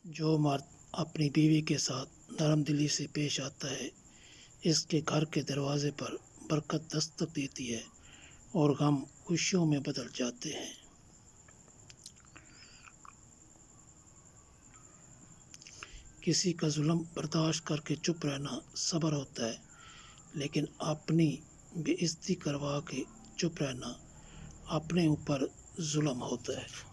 جو مرد اپنی بیوی کے ساتھ نرم دلی سے پیش آتا ہے اس کے گھر کے دروازے پر برکت دستک دیتی ہے اور غم خوشیوں میں بدل جاتے ہیں۔ کسی کا ظلم برداشت کر کے چپ رہنا صبر ہوتا ہے، لیکن اپنی بے عزتی کروا کے چپ رہنا اپنے اوپر ظلم ہوتا ہے۔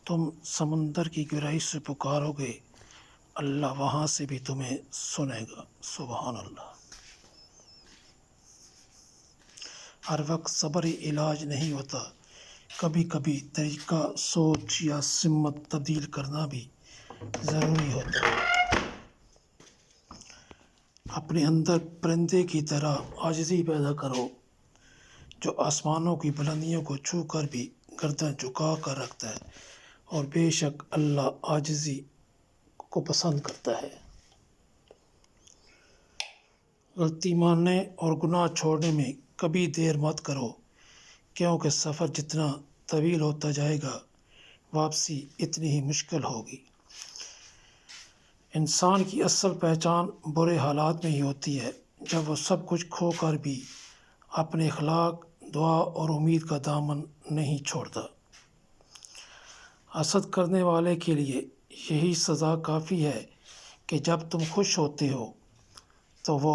تم سمندر کی گہرائی سے پکارو گے، اللہ وہاں سے بھی تمہیں سنے گا۔ سبحان اللہ۔ ہر وقت صبر ہی علاج نہیں ہوتا، کبھی کبھی طریقہ، سوچ یا سمت تبدیل کرنا بھی ضروری ہوتا ہے۔ اپنے اندر پرندے کی طرح عاجزی پیدا کرو جو آسمانوں کی بلندیوں کو چھو کر بھی گردن جھکا کر رکھتا ہے، اور بے شک اللہ عاجزی کو پسند کرتا ہے۔ غلطی ماننے اور گناہ چھوڑنے میں کبھی دیر مت کرو، کیونکہ سفر جتنا طویل ہوتا جائے گا واپسی اتنی ہی مشکل ہوگی۔ انسان کی اصل پہچان برے حالات میں ہی ہوتی ہے، جب وہ سب کچھ کھو کر بھی اپنے اخلاق، دعا اور امید کا دامن نہیں چھوڑتا۔ حسد کرنے والے کے لیے یہی سزا کافی ہے کہ جب تم خوش ہوتے ہو تو وہ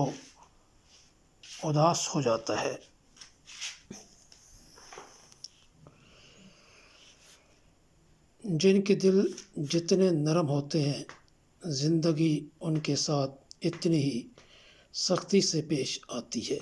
اداس ہو جاتا ہے۔ جن کے دل جتنے نرم ہوتے ہیں زندگی ان کے ساتھ اتنی ہی سختی سے پیش آتی ہے۔